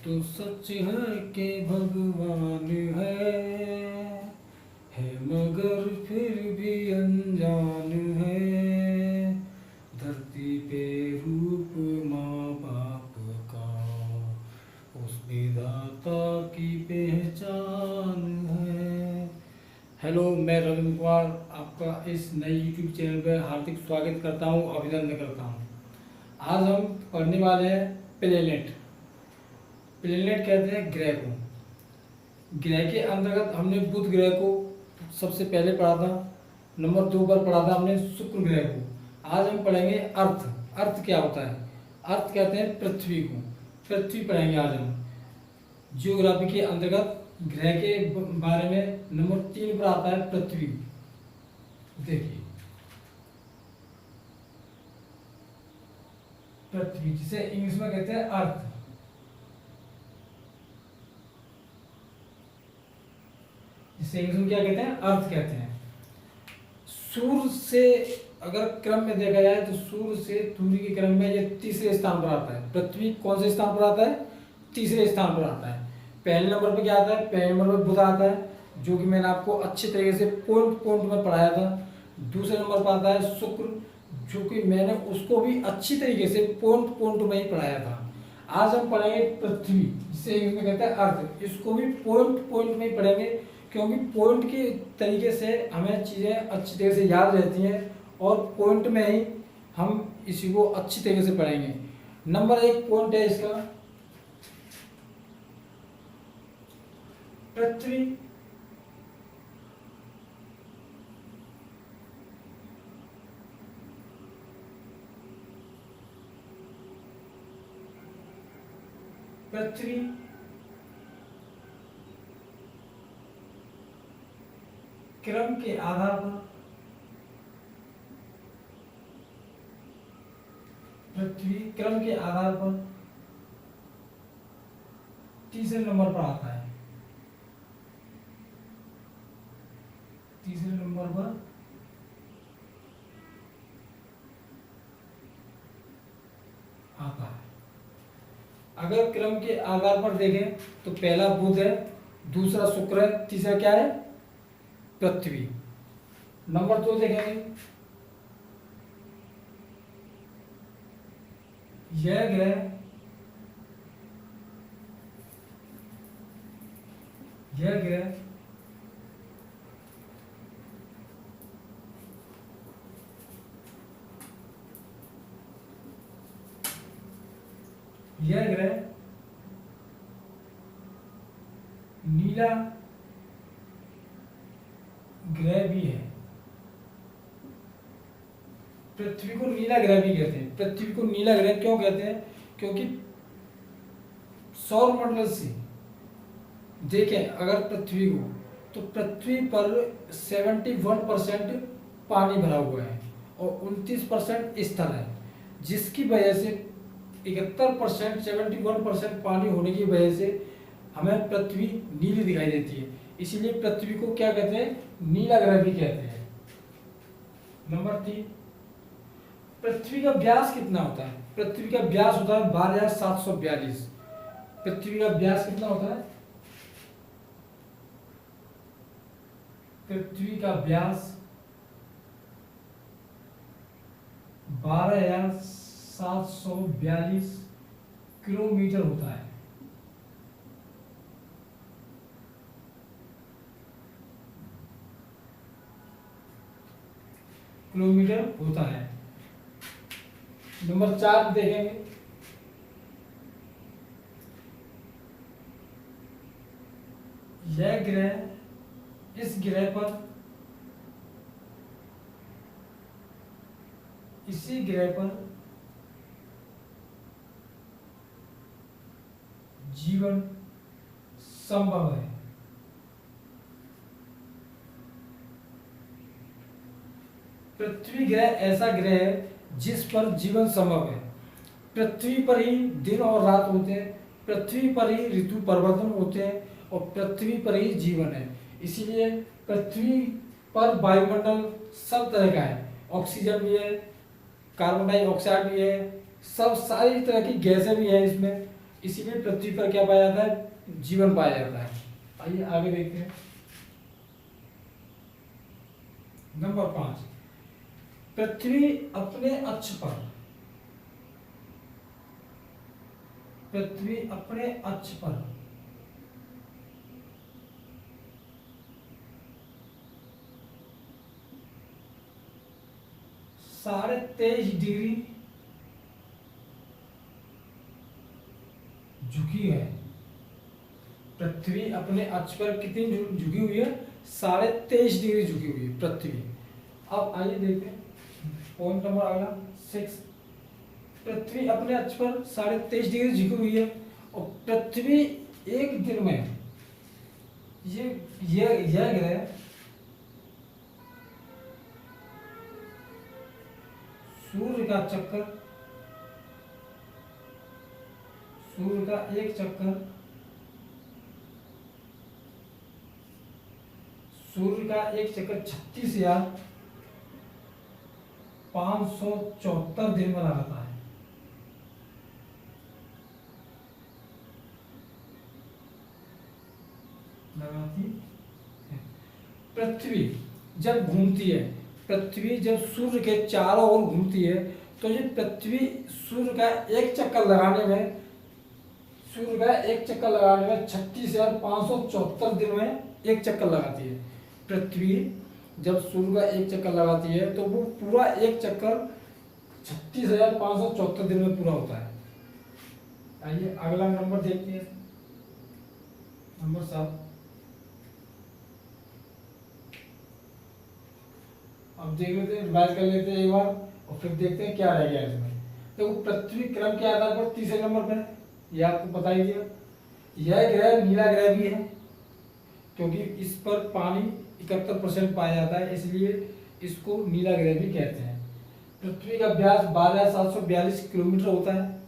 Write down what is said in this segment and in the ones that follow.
तो सच है कि भगवान है मगर फिर भी अनजान है। धरती पे रूप माँ बाप का उस विधाता की पहचान है। हेलो, मैं रविंद्र कुमार आपका इस नए यूट्यूब चैनल पर हार्दिक स्वागत करता हूँ, अभिनंदन करता हूँ। आज हम पढ़ने वाले हैं प्लेनेट। प्लेनेट कहते हैं ग्रह को। ग्रह के अंतर्गत हमने बुध ग्रह को सबसे पहले पढ़ा था। नंबर 2 पर पढ़ा था हमने शुक्र ग्रह को। आज हम पढ़ेंगे अर्थ। अर्थ क्या होता है? अर्थ कहते हैं पृथ्वी को। पृथ्वी पढ़ेंगे आज हम। जियोग्राफी के अंतर्गत ग्रह के बारे में नंबर 3 पर आता है पृथ्वी। देखिए, पृथ्वी जिसे इंग्लिश में कहते हैं अर्थ। जिसे इंग्लिश में क्या कहते हैं? अर्थ कहते हैं। सूर्य से अगर क्रम में देखा जाए तो सूर्य से दूरी के क्रम में ये तीसरे स्थान पर आता है। पृथ्वी कौन से स्थान पर आता है? तीसरे स्थान पर आता है। पहले नंबर पर क्या आता है? पहले नंबर पर बुध आता है, जो कि मैंने आपको अच्छे तरीके से पॉइंट पॉइंट में पढ़ाया था। दूसरे नंबर पर आता है शुक्र, जो कि मैंने उसको भी अच्छी तरीके से पॉइंट पॉइंट में ही पढ़ाया था। आज हम पढ़ेंगे पृथ्वी, जिसे इंग्लिश में कहते हैं अर्थ। इसको भी पॉइंट पॉइंट में ही पढ़ेंगे, क्योंकि पॉइंट के तरीके से हमें चीज़ें अच्छी तरीके से याद रहती हैं और पॉइंट में ही हम इसी को अच्छी तरीके से पढ़ेंगे। नंबर 1 पॉइंट है इसका, पृथ्वी पृथ्वी क्रम के आधार पर तीसरे नंबर पर आता है। तीसरे नंबर पर आता है। अगर क्रम के आधार पर देखें तो पहला बुध है, दूसरा शुक्र है, तीसरा क्या है? पृथ्वी। नंबर 2 देखेंगे, यह ग्रह नीला ग्रह भी है। पृथ्वी को नीला ग्रह भी कहते हैं। पृथ्वी को नीला ग्रह क्यों कहते हैं? क्योंकि सौर मंडल से देखें अगर पृथ्वी को, तो पृथ्वी पर 71% पानी भरा हुआ है और 29% स्थल है, जिसकी वजह से 71% 71% पानी होने की वजह से हमें पृथ्वी नीली दिखाई देती है। इसीलिए पृथ्वी को क्या कहते हैं? नीला ग्रह भी कहते हैं। नंबर 3, पृथ्वी का व्यास कितना होता है? पृथ्वी का व्यास होता है 12,742। पृथ्वी का व्यास कितना होता है? पृथ्वी का व्यास 12,742 किलोमीटर होता है। किलोमीटर होता है। नंबर 4 देखेंगे, यह ग्रह इसी ग्रह पर जीवन संभव है। पृथ्वी ग्रह ऐसा ग्रह है जिस पर जीवन संभव है। पृथ्वी पर ही दिन और रात होते हैं, पृथ्वी पर ही ऋतु परिवर्तन होते हैं और पृथ्वी पर ही जीवन है। इसीलिए पृथ्वी पर वायुमंडल सब तरह का है। ऑक्सीजन भी है, कार्बन डाइऑक्साइड भी है, सब सारी तरह की गैसें भी है इसमें। इसीलिए पृथ्वी पर क्या पाया जाता है, जीवन पाया जाता है। आइए आगे देखते हैं। नंबर 5, पृथ्वी अपने अक्ष पर, पृथ्वी अपने अक्ष पर 23.5 डिग्री झुकी है। पृथ्वी अपने अक्ष पर कितनी झुकी हुई है, 23.5 डिग्री झुकी हुई है पृथ्वी। अब आइए देखते हैं पॉइंट नंबर अगला 6, पृथ्वी अपने अक्ष पर 23.5 डिग्री झुकी हुई है और पृथ्वी एक दिन में यह ग्रह सूर्य का चक्कर, सूर्य का एक चक्कर, सूर्य का एक चक्कर 36,574 दिन में लगाता है। लगाती है। पृथ्वी जब घूमती है, पृथ्वी जब सूर्य के चारों ओर घूमती है तो ये पृथ्वी सूर्य का एक चक्कर लगाने में, सूर्य का एक चक्कर लगाने में 36,574 दिन में एक चक्कर लगाती है। पृथ्वी जब सूर्य का एक चक्कर लगाती है तो वो पूरा एक चक्कर 36,574 दिन में पूरा होता है। आइए अगला नंबर देखते हैं, नंबर 7। अब देख लेते हैं, रिवाइज कर लेते हैं एक बार और फिर देखते हैं क्या रह गया इसमें। तो पृथ्वी क्रम के आधार पर तीसरे नंबर पर, यह आपको बता ही दिया। यह ग्रह नीला ग्रह भी है क्योंकि इस पर पानी 71% पाया जाता है, इसलिए इसको नीला ग्रह भी कहते हैं। पृथ्वी का व्यास 12,742 किलोमीटर होता है।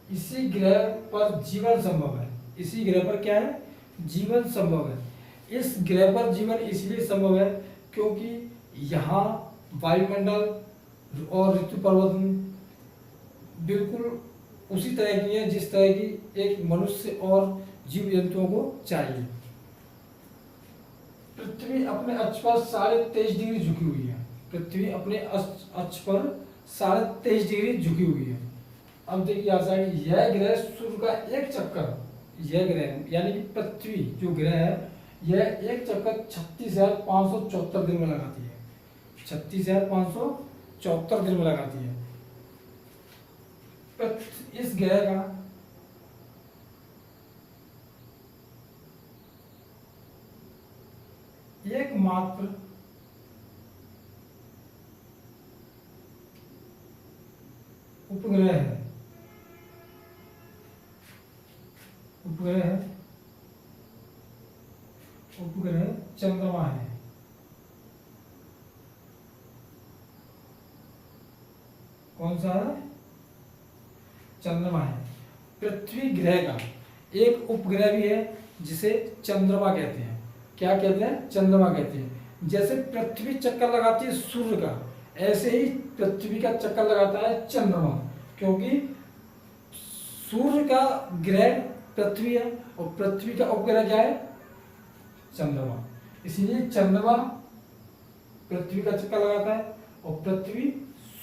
इसी ग्रह पर जीवन संभव है। इसी ग्रह पर क्या है, जीवन संभव है। इस ग्रह पर जीवन इसलिए संभव है क्योंकि यहाँ वायुमंडल और ऋतु परिवर्तन बिल्कुल उसी तरह की है जिस तरह की एक मनुष्य और जीव जंतुओं को चाहिए। पृथ्वी अपने अक्ष पर 23.5 डिग्री झुकी हुई है। पृथ्वी अपने अक्ष पर 23.5 डिग्री झुकी हुई है। अब देखिए आसान, यह ग्रह सूर्य का एक चक्कर, यह ग्रह यानी कि पृथ्वी जो ग्रह है यह एक चक्कर 36,574 दिन में लगाती है। 36,574 दिन में लगाती है। इस ग्रह का एकमात्र उपग्रह है, उपग्रह चंद्रमा है। कौन सा है, चंद्रमा है। पृथ्वी ग्रह का एक उपग्रह भी है जिसे चंद्रमा कहते हैं। क्या कहते हैं, चंद्रमा कहते हैं। जैसे पृथ्वी चक्कर लगाती है सूर्य का, ऐसे ही पृथ्वी का चक्कर लगाता है चंद्रमा, क्योंकि सूर्य का ग्रह पृथ्वी है और पृथ्वी का उपग्रह क्या है, चंद्रमा। इसलिए चंद्रमा पृथ्वी का चक्कर लगाता है और पृथ्वी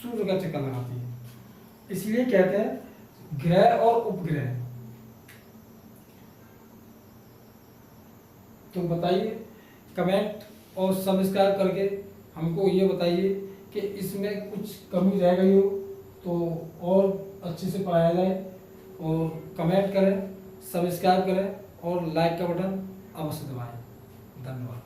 सूर्य का चक्कर लगाती है। इसलिए कहते हैं ग्रह और उपग्रह। तो बताइए कमेंट और सब्सक्राइब करके हमको ये बताइए कि इसमें कुछ कमी रह गई हो तो और अच्छे से पढ़ाया जाए। और कमेंट करें, सब्सक्राइब करें और लाइक का बटन अवश्य दबाएं। धन्यवाद।